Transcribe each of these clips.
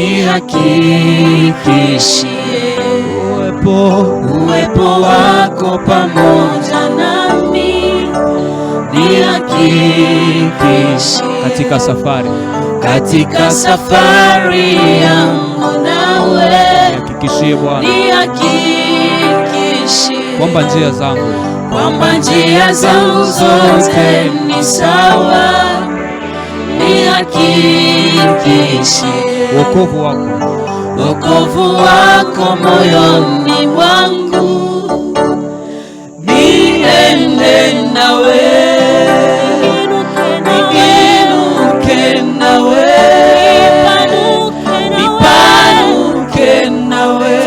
nihakikishie uwepo wako pamoja nami, nihakikishie katika safari yangu nawe, nihakikishie Bwana, nihakikishie kwamba njia zangu zote ni sawa, nihakikishie wokovu wako moyoni mwangu, niende nawe, niinuke nawe, nipanuke nawe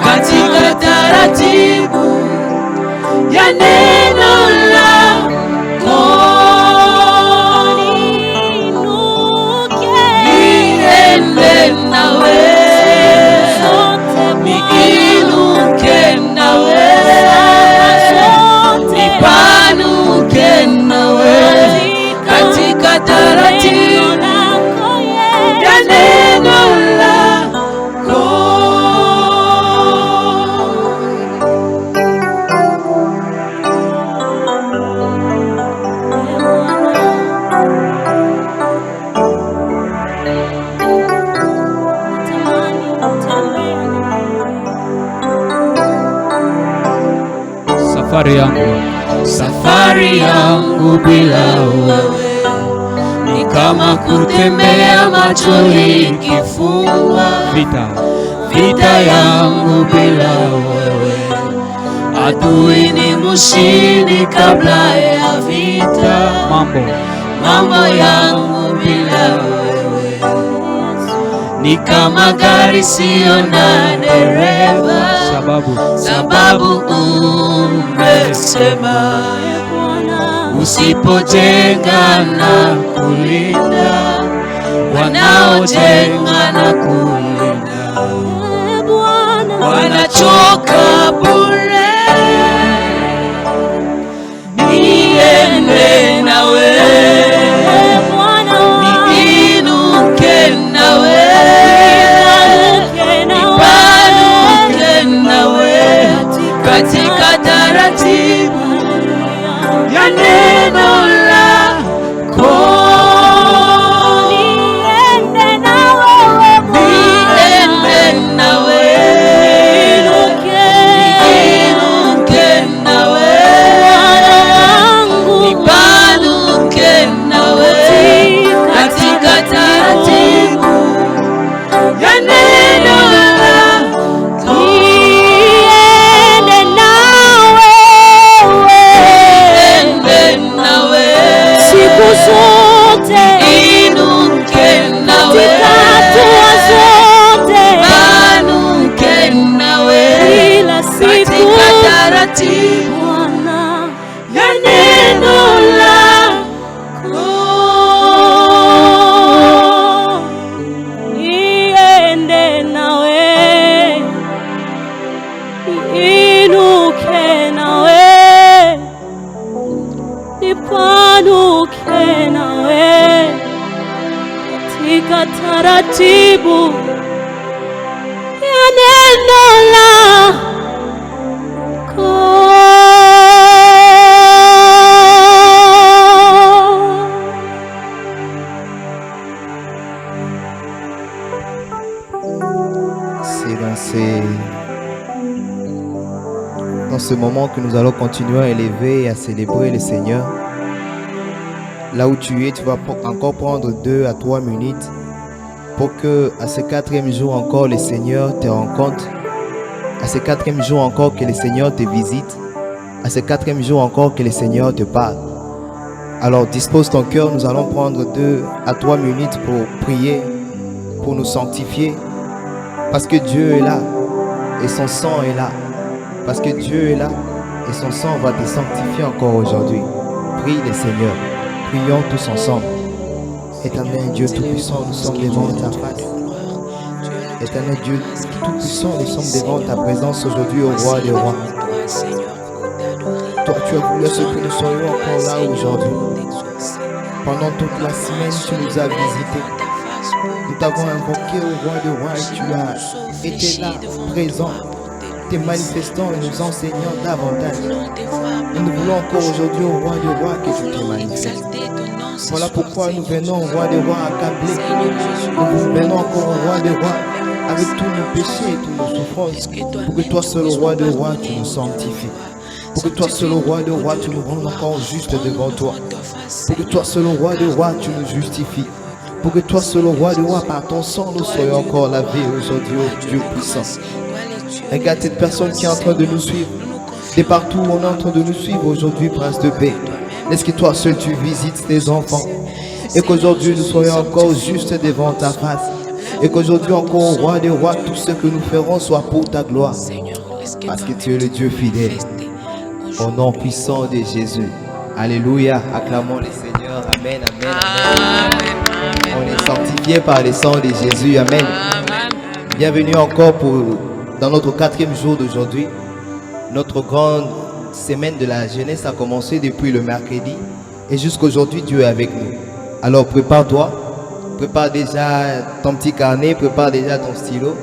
katika taratibu ya neno lako, niende nawe, niinuke nawe, nipanuke nawe katika taratibu ya neno lako. Safari yangu bila wewe ni kama kutembea macho ikifungwa. Vita yangu bila wewe, adui ni mshindi kabla ya vita. Mambo yangu bila wewe ni kama gari sio na dereva, sababu umesema usipojenga na kulinda, wanaojenga na kulinda wanachoka bure. Niende nawe, niinuke nawe, nipanuke nawe katika taratibu ya neno lako, niende nawe, niinuke nawe, nipanuke nawe katika taratibu ya neno lako, niende nawe siku zote, inuke nawe hatua zote, panuke nawe katika taratibu ya neno lako, niende nawe, inuke nawe, nipanuke nawe katika taratibu ya neno lako. C'est dans ce moment que nous allons continuer à élever et à célébrer le Seigneur. Là où tu es, tu vas encore prendre 2 à 3 minutes pour que à ce 4e jour encore le Seigneur te rencontre, à ce 4e jour encore que le Seigneur te visite, à ce 4e jour encore que le Seigneur te parle. Alors dispose ton cœur, nous allons prendre 2 à 3 minutes pour prier, pour nous sanctifier, parce que Dieu est là et son sang est là, parce que Dieu est là et son sang va te sanctifier encore aujourd'hui. Prie le Seigneur, prions tous ensemble. Éternel Dieu Tout-Puissant, nous sommes devant ta face. Éternel Dieu Tout-Puissant, nous sommes devant ta présence aujourd'hui, au Roi des Rois. Toi, tu as voulu ce que nous soyons encore là aujourd'hui. Pendant toute la semaine, tu nous as visités. Nous t'avons invoqué au roi de rois et tu as été là, présent, te manifestant et nous enseignant davantage. Et nous voulons encore aujourd'hui au roi de rois que tu te manifestes. Voilà pourquoi nous venons au roi de rois accablés. Nous venons encore au roi de rois avec tous nos péchés et toutes nos souffrances. Pour que toi seul, roi de rois, tu nous sanctifies. Pour que toi seul, roi de rois, tu nous rendes encore juste devant toi. Pour que toi seul, roi de rois, tu nous justifies. Pour que toi seul, roi de rois, par ton sang, nous soyons encore lavés aujourd'hui, ô Dieu puissant. Regarde cette personne qui est en train de nous suivre. De partout où on est en train de nous suivre aujourd'hui, Prince de paix. Laisse que toi seul tu visites tes enfants. Et qu'aujourd'hui nous soyons encore juste devant ta face. Et qu'aujourd'hui encore, roi des rois, tout ce que nous ferons soit pour ta gloire. Parce que tu es le Dieu fidèle. Au nom puissant de Jésus. Alléluia. Acclamons le Seigneur. Amen, amen, amen. On est sanctifié par le sang de Jésus. Amen. Bienvenue encore dans notre 4e jour d'aujourd'hui. Notre grande semaine de la jeunesse a commencé depuis le mercredi. Et jusqu'aujourd'hui, Dieu est avec nous. Alors prépare-toi. Prépare déjà ton petit carnet. Prépare déjà ton stylo.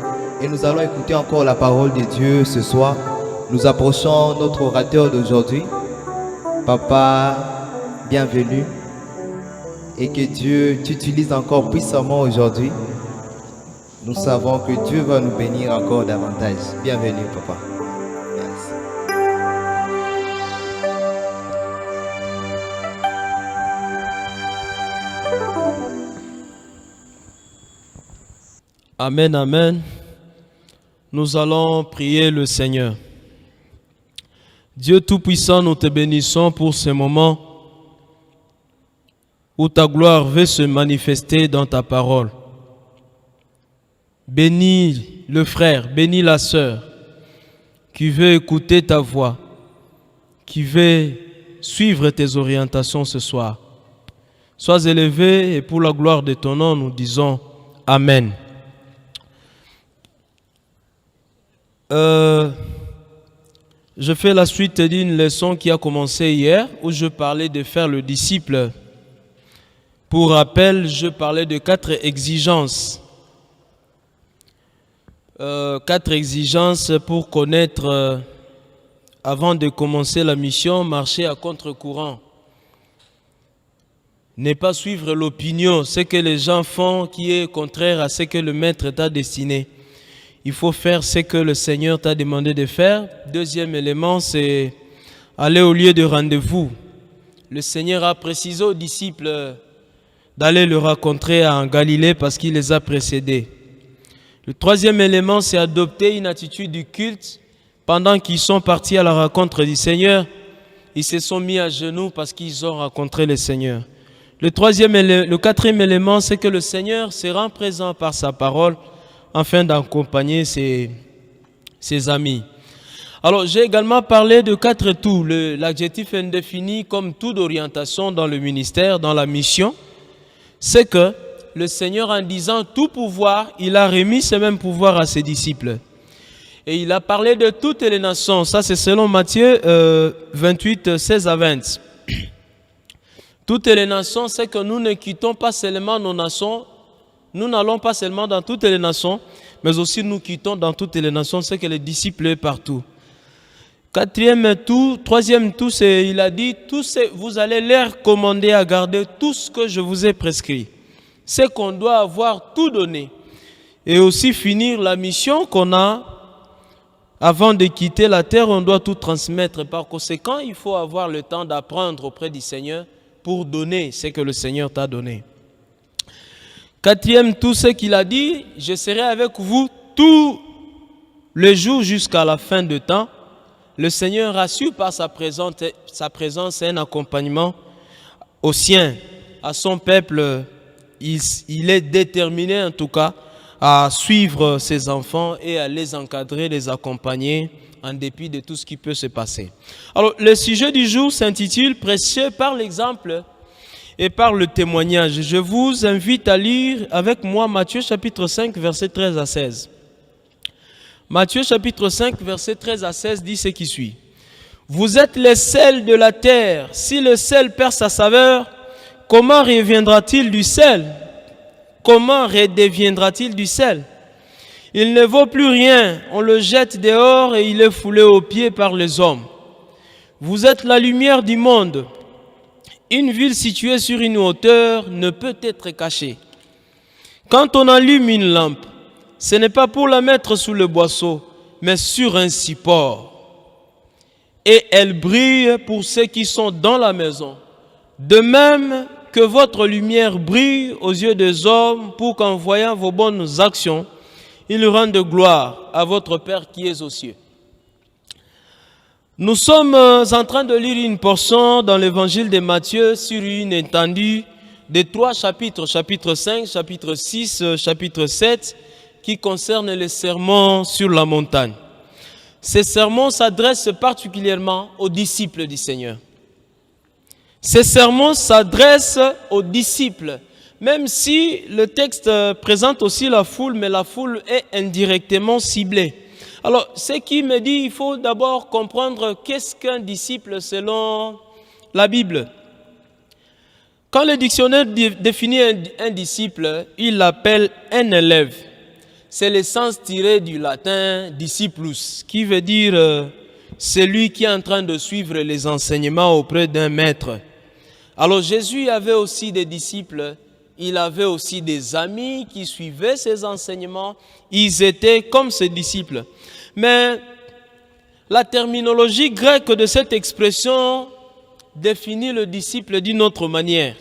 Et nous allons écouter encore la parole de Dieu ce soir. Nous approchons notre orateur d'aujourd'hui. Papa, bienvenue. Et que Dieu t'utilise encore puissamment aujourd'hui. Nous savons que Dieu va nous bénir encore davantage. Bienvenue, Papa. Merci. Amen, amen. Nous allons prier le Seigneur. Dieu Tout-Puissant, nous te bénissons pour ce moment où ta gloire veut se manifester dans ta parole. Bénis le frère, bénis la sœur qui veut écouter ta voix, qui veut suivre tes orientations ce soir. Sois élevé et pour la gloire de ton nom, nous disons Amen. Je fais la suite d'une leçon qui a commencé hier où je parlais de faire le disciple. Pour rappel, je parlais de 4 exigences. 4 exigences pour connaître, avant de commencer la mission, marcher à contre-courant. Ne pas suivre l'opinion, ce que les gens font qui est contraire à ce que le maître t'a destiné. Il faut faire ce que le Seigneur t'a demandé de faire. 2e élément, c'est aller au lieu de rendez-vous. Le Seigneur a précisé aux disciples d'aller le rencontrer en Galilée parce qu'il les a précédés. Le 3e élément, c'est adopter une attitude du culte. Pendant qu'ils sont partis à la rencontre du Seigneur, ils se sont mis à genoux parce qu'ils ont rencontré le Seigneur. Le 4e élément, c'est que le Seigneur se rend présent par sa parole afin d'accompagner ses amis. Alors, j'ai également parlé de 4 tout. L'adjectif indéfini comme tout d'orientation dans le ministère, dans la mission, c'est que le Seigneur, en disant tout pouvoir, il a remis ce même pouvoir à ses disciples. Et il a parlé de toutes les nations. Ça, c'est selon Matthieu 28, 16 à 20. Toutes les nations, c'est que nous ne quittons pas seulement nos nations. Nous n'allons pas seulement dans toutes les nations, mais aussi nous quittons dans toutes les nations, c'est que les disciples sont partout. 4e tout, 3e tout, c'est, il a dit, vous allez leur commander à garder tout ce que je vous ai prescrit. C'est qu'on doit avoir tout donné. Et aussi finir la mission qu'on a, avant de quitter la terre, on doit tout transmettre. Par conséquent, il faut avoir le temps d'apprendre auprès du Seigneur pour donner ce que le Seigneur t'a donné. 4e tout, ce qu'il a dit, je serai avec vous tous les jours jusqu'à la fin de temps. Le Seigneur rassure par sa présence et un accompagnement aux siens, à son peuple. Il est déterminé en tout cas à suivre ses enfants et à les encadrer, les accompagner en dépit de tout ce qui peut se passer. Alors, le sujet du jour s'intitule « Prêcher par l'exemple » et par le témoignage. Je vous invite à lire avec moi Matthieu chapitre 5, verset 13 à 16. Matthieu chapitre 5, verset 13 à 16 dit ce qui suit. « Vous êtes les sels de la terre. Si le sel perd sa saveur, comment reviendra-t-il du sel? comment redeviendra-t-il du sel? Il ne vaut plus rien, on le jette dehors et il est foulé aux pieds par les hommes. Vous êtes la lumière du monde. Une ville située sur une hauteur ne peut être cachée. Quand on allume une lampe, ce n'est pas pour la mettre sous le boisseau, mais sur un support. Et elle brille pour ceux qui sont dans la maison. De même que votre lumière brille aux yeux des hommes pour qu'en voyant vos bonnes actions, ils rendent gloire à votre Père qui est aux cieux. Nous sommes en train de lire une portion dans l'évangile de Matthieu sur une étendue de 3 chapitres, chapitre 5, chapitre 6, chapitre 7, qui concernent les sermons sur la montagne. Ces sermons s'adressent particulièrement aux disciples du Seigneur. Ces sermons s'adressent aux disciples, même si le texte présente aussi la foule, mais la foule est indirectement ciblée. Alors, ce qui me dit, il faut d'abord comprendre qu'est-ce qu'un disciple selon la Bible. Quand le dictionnaire définit un disciple, il l'appelle un élève. C'est le sens tiré du latin disciplus, qui veut dire celui qui est en train de suivre les enseignements auprès d'un maître. Alors Jésus avait aussi des disciples, il avait aussi des amis qui suivaient ses enseignements, ils étaient comme ses disciples. Mais la terminologie grecque de cette expression définit le disciple d'une autre manière.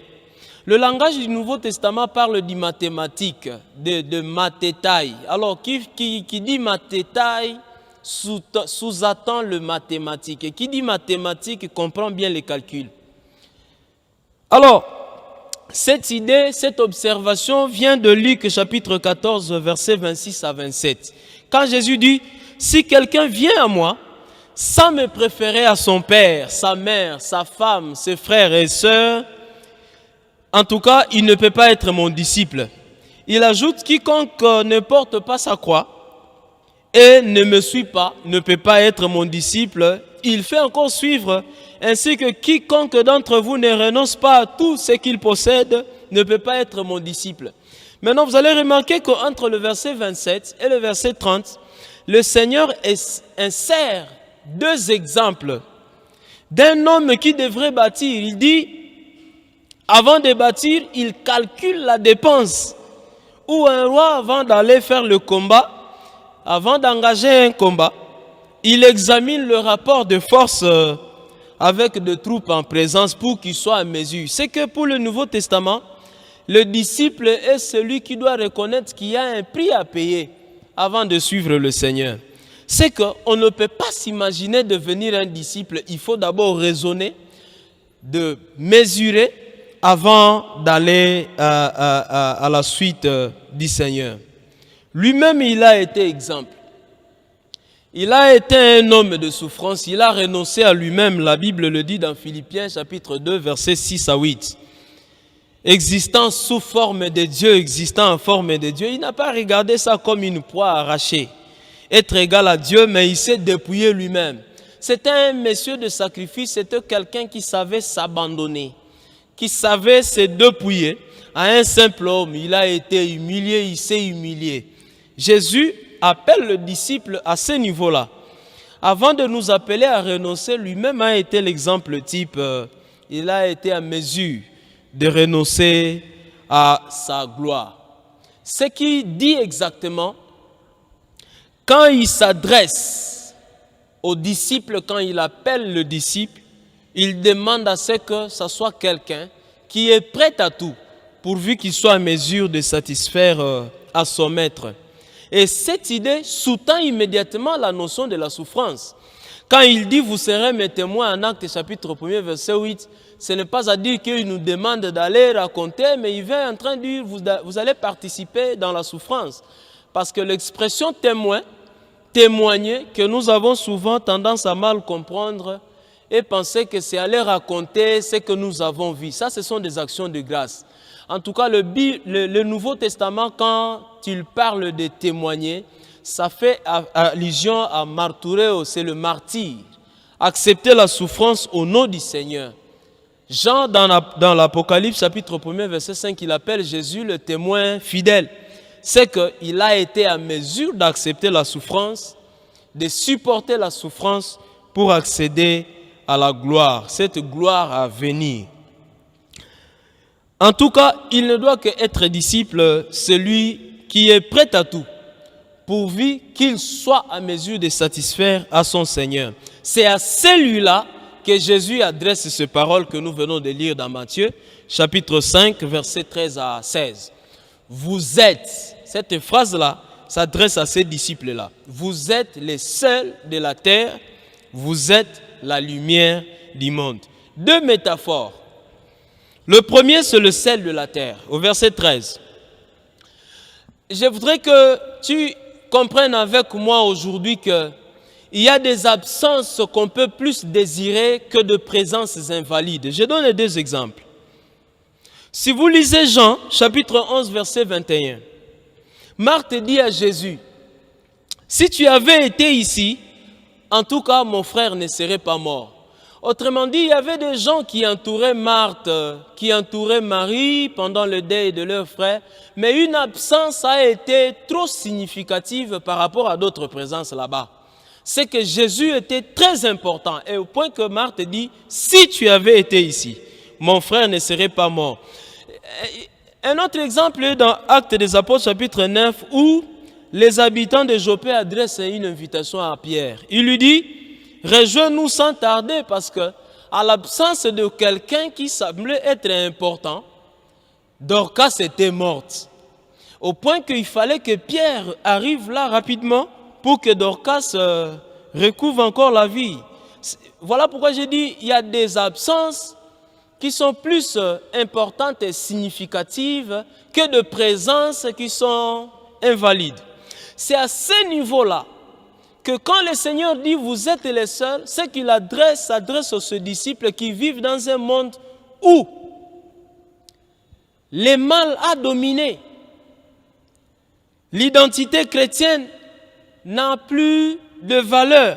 Le langage du Nouveau Testament parle du mathématique, de mathétaï. Alors, qui dit mathétaï sous-attend le mathématique. Et qui dit mathématique comprend bien les calculs. Alors, cette idée, cette observation vient de Luc chapitre 14, versets 26 à 27. Quand Jésus dit, si quelqu'un vient à moi, sans me préférer à son père, sa mère, sa femme, ses frères et sœurs, en tout cas, il ne peut pas être mon disciple. Il ajoute, quiconque ne porte pas sa croix et ne me suit pas, ne peut pas être mon disciple. Il fait encore suivre, ainsi que quiconque d'entre vous ne renonce pas à tout ce qu'il possède, ne peut pas être mon disciple. Maintenant, vous allez remarquer qu'entre le verset 27 et le verset 30, le Seigneur insère 2 exemples d'un homme qui devrait bâtir. Il dit, avant de bâtir, il calcule la dépense. Ou un roi, avant d'aller faire le combat, avant d'engager un combat, il examine le rapport de force avec des troupes en présence pour qu'il soit à mesure. C'est que pour le Nouveau Testament, le disciple est celui qui doit reconnaître qu'il y a un prix à payer avant de suivre le Seigneur. C'est qu'on ne peut pas s'imaginer devenir un disciple. Il faut d'abord raisonner, de mesurer avant d'aller à la suite du Seigneur. Lui-même, il a été exemple. Il a été un homme de souffrance. Il a renoncé à lui-même. La Bible le dit dans Philippiens chapitre 2, versets 6 à 8. Existant sous forme de Dieu, existant en forme de Dieu, il n'a pas regardé ça comme une proie arrachée. Être égal à Dieu, mais il s'est dépouillé lui-même. C'était un monsieur de sacrifice, c'était quelqu'un qui savait s'abandonner, qui savait se dépouiller à un simple homme. Il a été humilié, il s'est humilié. Jésus appelle le disciple à ce niveau-là. Avant de nous appeler à renoncer, lui-même a été l'exemple type. Il a été à mesure de renoncer à sa gloire. Ce qu'il dit exactement, quand il s'adresse au disciple, quand il appelle le disciple, il demande à ce que ce soit quelqu'un qui est prêt à tout, pourvu qu'il soit en mesure de satisfaire à son maître. Et cette idée sous-tend immédiatement la notion de la souffrance. Quand il dit « Vous serez mes témoins » en Actes chapitre 1, verset 8, ce n'est pas à dire qu'il nous demande d'aller raconter, mais il vient en train de dire « Vous allez participer dans la souffrance ». Parce que l'expression « témoin », témoigner, que nous avons souvent tendance à mal comprendre et penser que c'est aller raconter ce que nous avons vu. Ça, ce sont des actions de grâce. En tout cas, le Nouveau Testament, quand il parle de témoigner, ça fait allusion à martyreo, c'est le martyr. Accepter la souffrance au nom du Seigneur. Jean, dans l'Apocalypse, chapitre 1, verset 5, il appelle Jésus le témoin fidèle. C'est qu'il a été à mesure d'accepter la souffrance, de supporter la souffrance pour accéder à la gloire, cette gloire à venir. En tout cas, il ne doit qu'être disciple celui qui est prêt à tout, pourvu qu'il soit à mesure de satisfaire à son Seigneur. C'est à celui-là que Jésus adresse ces paroles que nous venons de lire dans Matthieu, chapitre 5, versets 13 à 16. Vous êtes, cette phrase-là s'adresse à ces disciples-là. Vous êtes les seuls de la terre, vous êtes la lumière du monde. Deux métaphores. Le premier, c'est le sel de la terre, au verset 13. Je voudrais que tu comprennes avec moi aujourd'hui que il y a des absences qu'on peut plus désirer que de présences invalides. Je donne deux exemples. Si vous lisez Jean, chapitre 11, verset 21, Marthe dit à Jésus, « Si tu avais été ici, en tout cas, mon frère ne serait pas mort. » Autrement dit, il y avait des gens qui entouraient Marthe, qui entouraient Marie pendant le deuil de leur frère, mais une absence a été trop significative par rapport à d'autres présences là-bas. C'est que Jésus était très important, et au point que Marthe dit, « Si tu avais été ici, mon frère ne serait pas mort. » Un autre exemple est dans Actes des Apôtres, chapitre 9, où les habitants de Joppé adressent une invitation à Pierre. Il lui dit, « Rejoins-nous sans tarder, parce que à l'absence de quelqu'un qui semblait être important, Dorcas était morte. » Au point qu'il fallait que Pierre arrive là rapidement pour que Dorcas recouvre encore la vie. Voilà pourquoi j'ai dit, il y a des absences qui sont plus importantes et significatives que de présences qui sont invalides. C'est à ce niveau-là que quand le Seigneur dit « vous êtes les seuls », c'est qu'il s'adresse aux ses disciples qui vivent dans un monde où le mal a dominé. L'identité chrétienne n'a plus de valeur.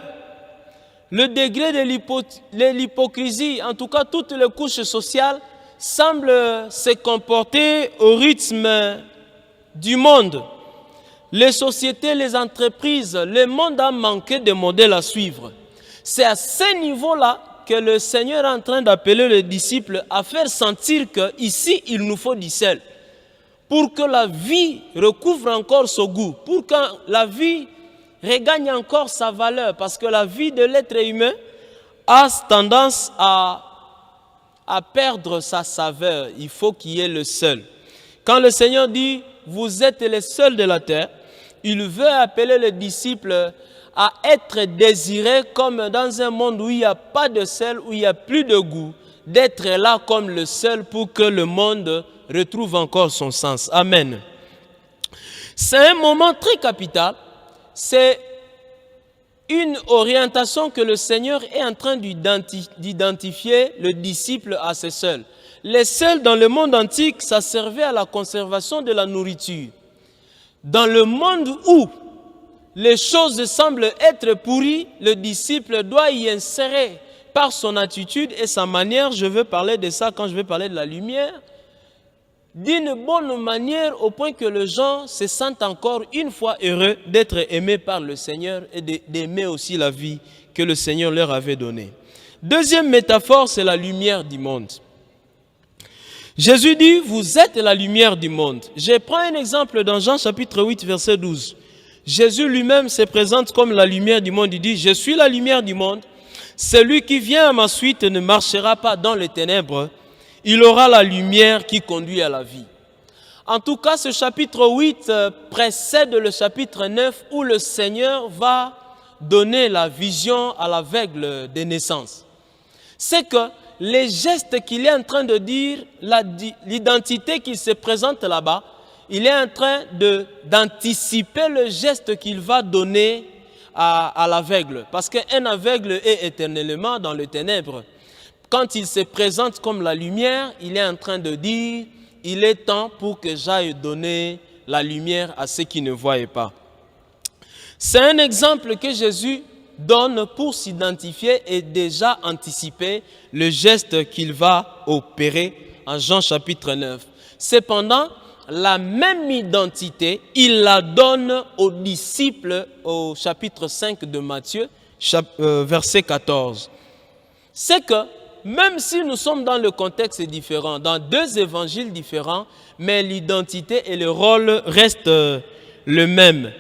Le degré de l'hypocrisie, en tout cas toutes les couches sociales, semblent se comporter au rythme du monde. Les sociétés, les entreprises, le monde a manqué de modèles à suivre. C'est à ce niveau-là que le Seigneur est en train d'appeler les disciples à faire sentir qu'ici, il nous faut du sel. Pour que la vie recouvre encore son goût, pour que la vie regagne encore sa valeur, parce que la vie de l'être humain a tendance à perdre sa saveur. Il faut qu'il y ait le seul. Quand le Seigneur dit « vous êtes les seuls de la terre », il veut appeler les disciples à être désirés comme dans un monde où il n'y a pas de sel, où il n'y a plus de goût, d'être là comme le seul pour que le monde retrouve encore son sens. Amen. C'est un moment très capital. C'est une orientation que le Seigneur est en train d'identifier le disciple à ses seuls. Les seuls dans le monde antique, ça servait à la conservation de la nourriture. Dans le monde où les choses semblent être pourries, le disciple doit y insérer par son attitude et sa manière. Je veux parler de ça quand je vais parler de la lumière. D'une bonne manière au point que les gens se sentent encore une fois heureux d'être aimés par le Seigneur et d'aimer aussi la vie que le Seigneur leur avait donnée. Deuxième métaphore, c'est la lumière du monde. Jésus dit, vous êtes la lumière du monde. Je prends un exemple dans Jean chapitre 8, verset 12. Jésus lui-même se présente comme la lumière du monde. Il dit, je suis la lumière du monde. Celui qui vient à ma suite ne marchera pas dans les ténèbres. Il aura la lumière qui conduit à la vie. En tout cas, ce chapitre 8 précède le chapitre 9 où le Seigneur va donner la vision à l'aveugle des naissances. C'est que les gestes qu'il est en train de dire, l'identité qui se présente là-bas, il est en train d'anticiper le geste qu'il va donner à l'aveugle. Parce qu'un aveugle est éternellement dans les ténèbres. Quand il se présente comme la lumière, il est en train de dire, il est temps pour que j'aille donner la lumière à ceux qui ne voient pas. C'est un exemple que Jésus donne pour s'identifier et déjà anticiper le geste qu'il va opérer en Jean chapitre 9. Cependant, la même identité, il la donne aux disciples au chapitre 5 de Matthieu, verset 14. C'est que même si nous sommes dans le contexte différent, dans deux évangiles différents, mais l'identité et le rôle restent le même.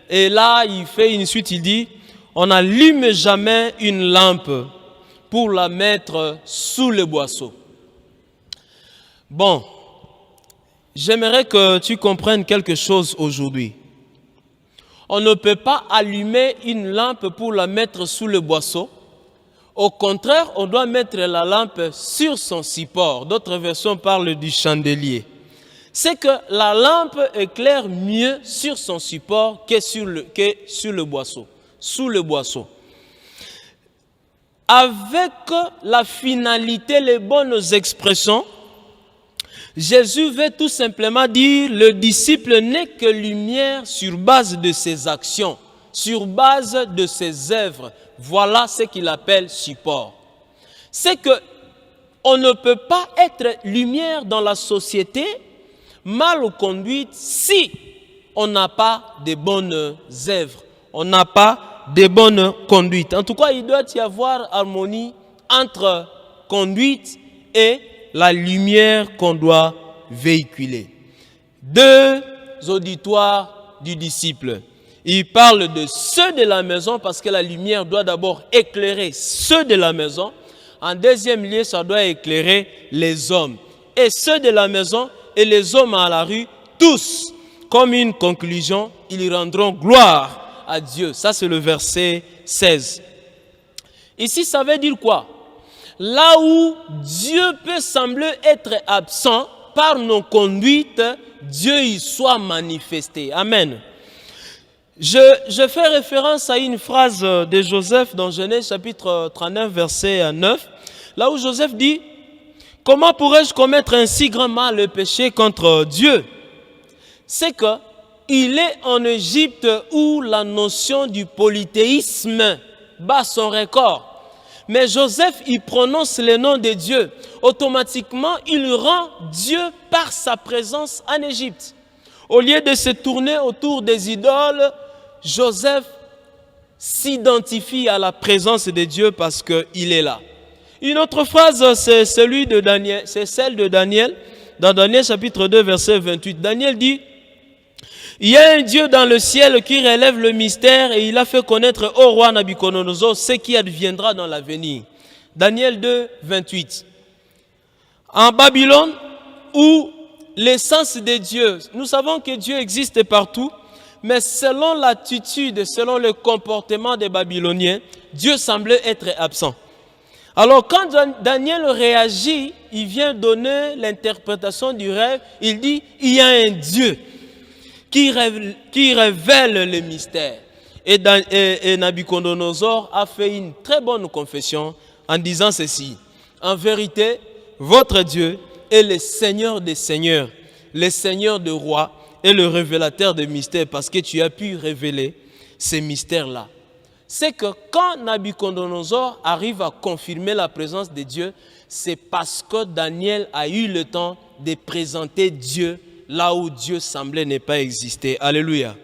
Et là, il fait une suite, il dit, on n'allume jamais une lampe pour la mettre sous le boisseau. Bon, j'aimerais que tu comprennes quelque chose aujourd'hui. On ne peut pas allumer une lampe pour la mettre sous le boisseau. Au contraire, on doit mettre la lampe sur son support. D'autres versions parlent du chandelier. C'est que la lampe éclaire mieux sur son support que sur le boisseau, sous le boisseau. Avec la finalité, les bonnes expressions, Jésus veut tout simplement dire, le disciple n'est que lumière sur base de ses actions, sur base de ses œuvres. Voilà ce qu'il appelle support. C'est que on ne peut pas être lumière dans la société mal conduite si on n'a pas de bonnes œuvres, on n'a pas de bonnes conduites. En tout cas, il doit y avoir harmonie entre conduite et la lumière qu'on doit véhiculer. Deux auditoires du disciple. Il parle de ceux de la maison parce que la lumière doit d'abord éclairer ceux de la maison. En deuxième lieu, ça doit éclairer les hommes. Et ceux de la maison et les hommes à la rue, tous, comme une conclusion, ils rendront gloire à Dieu. Ça, c'est le verset 16. Ici, ça veut dire quoi? Là où Dieu peut sembler être absent, par nos conduites, Dieu y soit manifesté. Amen. Je fais référence à une phrase de Joseph dans Genèse chapitre 39, verset 9, là où Joseph dit « Comment pourrais-je commettre un si grand mal le péché contre Dieu ?» C'est qu'il est en Égypte où la notion du polythéisme bat son record. Mais Joseph, il prononce le nom de Dieu. Automatiquement, il rend Dieu par sa présence en Égypte. Au lieu de se tourner autour des idoles, Joseph s'identifie à la présence de Dieu parce qu'il est là. Une autre phrase, c'est celle de Daniel, dans Daniel chapitre 2, verset 28. Daniel dit, « Il y a un Dieu dans le ciel qui relève le mystère et il a fait connaître au roi Nabuchodonosor ce qui adviendra dans l'avenir. » Daniel 2, 28. En Babylone, où l'essence de Dieu, nous savons que Dieu existe partout, mais selon l'attitude, selon le comportement des Babyloniens, Dieu semblait être absent. Alors quand Daniel réagit, il vient donner l'interprétation du rêve, il dit, il y a un Dieu qui révèle le mystère. Et Nabuchodonosor a fait une très bonne confession en disant ceci. En vérité, votre Dieu est le Seigneur des Seigneurs, le Seigneur des rois et le révélateur des mystères parce que tu as pu révéler ces mystères-là. C'est que quand Nabuchodonosor arrive à confirmer la présence de Dieu, c'est parce que Daniel a eu le temps de présenter Dieu là où Dieu semblait ne pas exister. Alléluia.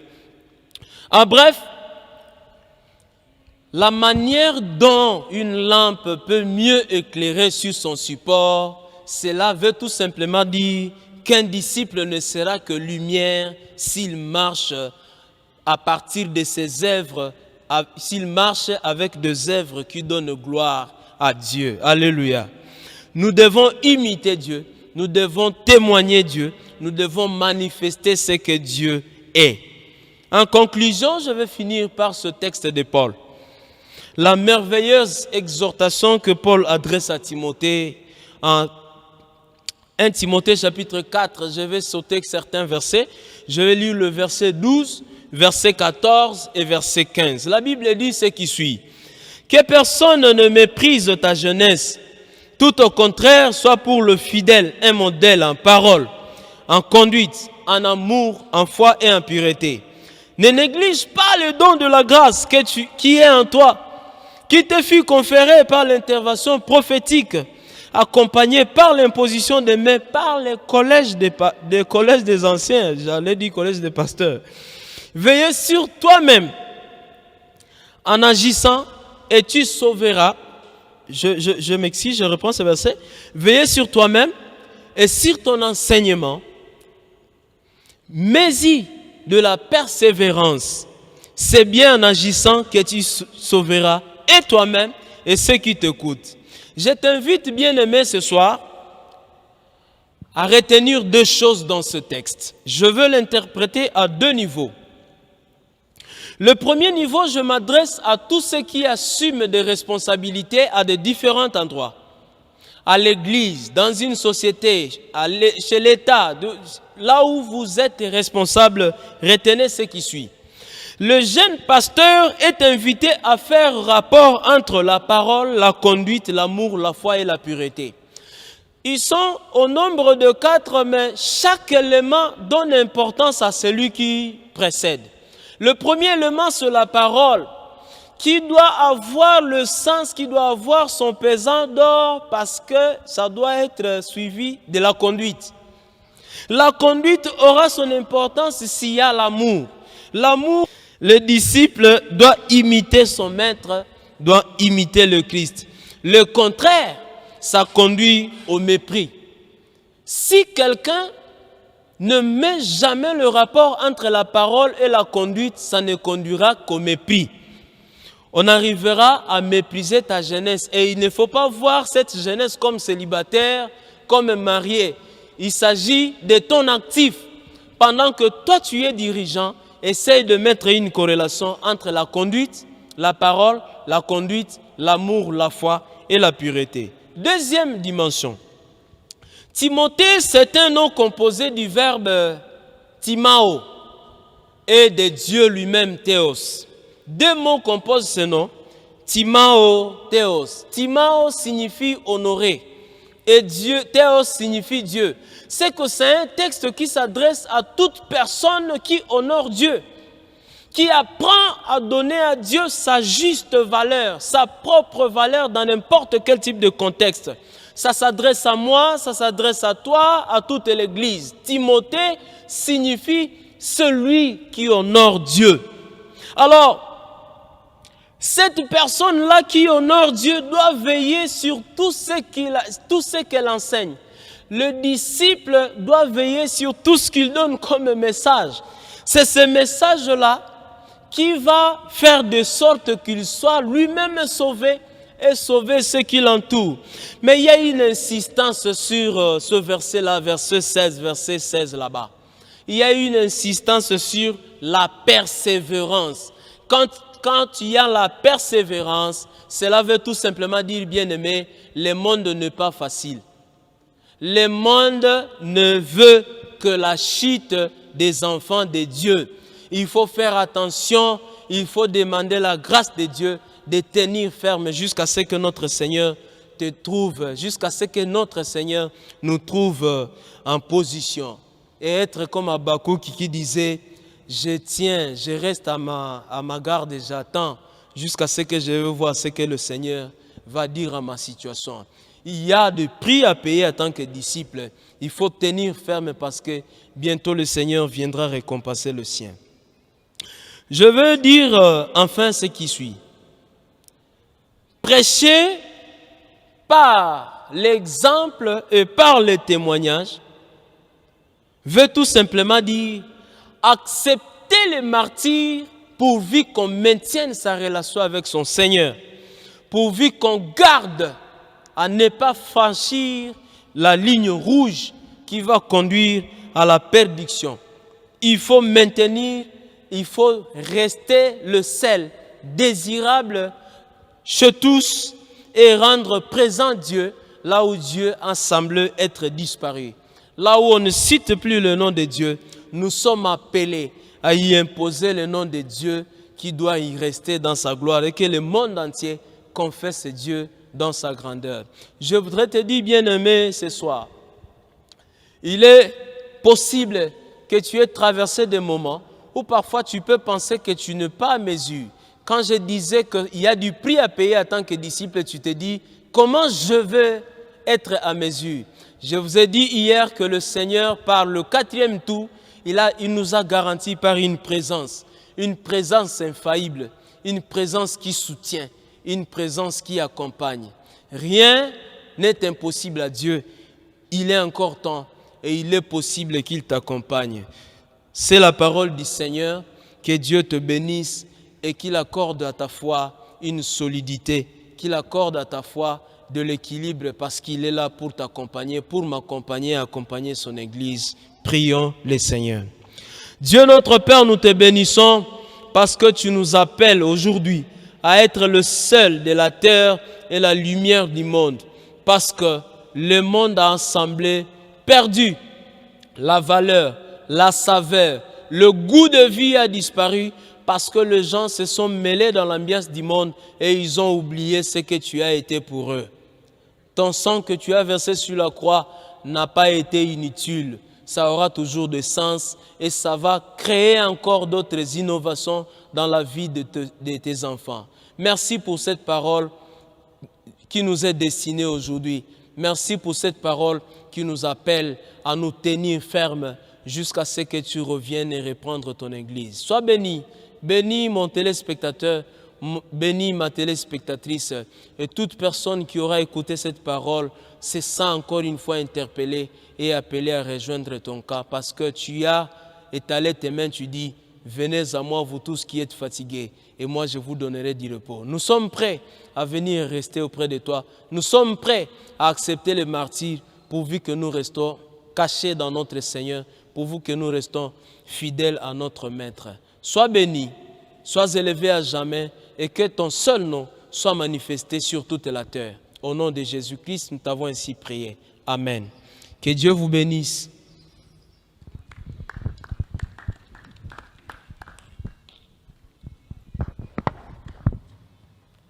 En bref, la manière dont une lampe peut mieux éclairer sur son support, cela veut tout simplement dire qu'un disciple ne sera que lumière s'il marche à partir de ses œuvres, s'il marche avec des œuvres qui donnent gloire à Dieu. Alléluia. Nous devons imiter Dieu, nous devons témoigner Dieu, nous devons manifester ce que Dieu est. En conclusion, je vais finir par ce texte de Paul. La merveilleuse exhortation que Paul adresse à Timothée en 1 Timothée chapitre 4, je vais sauter certains versets. Je vais lire le verset 12, verset 14 et verset 15. La Bible dit ce qui suit. Que personne ne méprise ta jeunesse. Tout au contraire, sois pour le fidèle un modèle en parole, en conduite, en amour, en foi et en pureté. Ne néglige pas le don de la grâce qui est en toi, qui te fut conféré par l'intervention prophétique, accompagné par l'imposition des mains, par le collège des anciens, j'allais dire collège des pasteurs. Veillez sur toi-même en agissant et tu sauveras. Je m'excuse, je reprends ce verset. Veillez sur toi-même et sur ton enseignement. Mais-y de la persévérance. C'est bien en agissant que tu sauveras et toi-même et ceux qui t'écoutent. Je t'invite, bien-aimé, ce soir, à retenir deux choses dans ce texte. Je veux l'interpréter à deux niveaux. Le premier niveau, je m'adresse à tous ceux qui assument des responsabilités à de différents endroits. À l'église, dans une société, chez l'État, là où vous êtes responsable, retenez ce qui suit. Le jeune pasteur est invité à faire rapport entre la parole, la conduite, l'amour, la foi et la pureté. Ils sont au nombre de 4, mais chaque élément donne importance à celui qui précède. Le premier élément, c'est la parole, qui doit avoir le sens, qui doit avoir son pesant d'or, parce que ça doit être suivi de la conduite. La conduite aura son importance s'il y a l'amour. L'amour, le disciple doit imiter son maître, doit imiter le Christ. Le contraire, ça conduit au mépris. Si quelqu'un ne met jamais le rapport entre la parole et la conduite, ça ne conduira qu'au mépris. On arrivera à mépriser ta jeunesse. Et il ne faut pas voir cette jeunesse comme célibataire, comme mariée. Il s'agit de ton actif. Pendant que toi tu es dirigeant, essaye de mettre une corrélation entre la conduite, la parole, la conduite, l'amour, la foi et la pureté. Deuxième dimension. Timothée, c'est un nom composé du verbe timao et de Dieu lui-même théos. Deux mots composent ce nom, timao, théos. Timao signifie honorer et Dieu, théos signifie Dieu. C'est que c'est un texte qui s'adresse à toute personne qui honore Dieu, qui apprend à donner à Dieu sa juste valeur, sa propre valeur dans n'importe quel type de contexte. Ça s'adresse à moi, ça s'adresse à toi, à toute l'Église. Timothée signifie celui qui honore Dieu. Alors, cette personne-là qui honore Dieu doit veiller sur tout ce qu'elle enseigne. Le disciple doit veiller sur tout ce qu'il donne comme message. C'est ce message-là qui va faire de sorte qu'il soit lui-même sauvé et sauver ceux qui l'entourent. Mais il y a une insistance sur ce verset-là, verset 16 là-bas. Il y a une insistance sur la persévérance. Quand il y a la persévérance, cela veut tout simplement dire, bien-aimé, le monde n'est pas facile. Le monde ne veut que la chute des enfants de Dieu. Il faut faire attention, il faut demander la grâce de Dieu de tenir ferme jusqu'à ce que notre Seigneur te trouve, jusqu'à ce que notre Seigneur nous trouve en position. Et être comme Habakkuk qui disait, je tiens, je reste à ma garde et j'attends jusqu'à ce que je veux voir ce que le Seigneur va dire à ma situation. Il y a des prix à payer en tant que disciple. Il faut tenir ferme parce que bientôt le Seigneur viendra récompenser le sien. Je veux dire enfin ce qui suit. Prêcher par l'exemple et par le témoignage veut tout simplement dire accepter les martyrs pourvu qu'on maintienne sa relation avec son Seigneur, pourvu qu'on garde à ne pas franchir la ligne rouge qui va conduire à la perdition. Il faut maintenir, il faut rester le sel désirable chez tous et rendre présent Dieu là où Dieu a semblé être disparu. Là où on ne cite plus le nom de Dieu, nous sommes appelés à y imposer le nom de Dieu qui doit y rester dans sa gloire et que le monde entier confesse Dieu dans sa grandeur. Je voudrais te dire, bien-aimé, ce soir, il est possible que tu aies traversé des moments où Ou parfois tu peux penser que tu n'es pas à mesure. Quand je disais qu'il y a du prix à payer en tant que disciple, tu te dis, comment je veux être à mesure? Je vous ai dit hier que le Seigneur, par le 4e tour, il nous a garanti par une présence infaillible, une présence qui soutient, une présence qui accompagne. Rien n'est impossible à Dieu. Il est encore temps et il est possible qu'il t'accompagne. C'est la parole du Seigneur. Que Dieu te bénisse et qu'il accorde à ta foi une solidité, qu'il accorde à ta foi de l'équilibre parce qu'il est là pour t'accompagner, pour m'accompagner et accompagner son Église. Prions le Seigneur. Dieu notre Père, nous te bénissons parce que tu nous appelles aujourd'hui à être le seul de la terre et la lumière du monde. Parce que le monde a semblé perdu. La valeur, la saveur, le goût de vie a disparu parce que les gens se sont mêlés dans l'ambiance du monde et ils ont oublié ce que tu as été pour eux. Ton sang que tu as versé sur la croix n'a pas été inutile. Ça aura toujours de sens et ça va créer encore d'autres innovations dans la vie de tes enfants. Merci pour cette parole qui nous est destinée aujourd'hui. Merci pour cette parole qui nous appelle à nous tenir fermes jusqu'à ce que tu reviennes et reprendre ton Église. Sois béni. Bénis mon téléspectateur, bénis ma téléspectatrice et toute personne qui aura écouté cette parole se sent encore une fois interpellée et appelée à rejoindre ton cas parce que tu as étalé tes mains, tu dis « Venez à moi, vous tous qui êtes fatigués, et moi je vous donnerai du repos. » Nous sommes prêts à venir rester auprès de toi. Nous sommes prêts à accepter le martyre pourvu que nous restons cachés dans notre Seigneur, pourvu que nous restons fidèles à notre Maître. Sois béni, sois élevé à jamais et que ton seul nom soit manifesté sur toute la terre. Au nom de Jésus-Christ, nous t'avons ainsi prié. Amen. Que Dieu vous bénisse.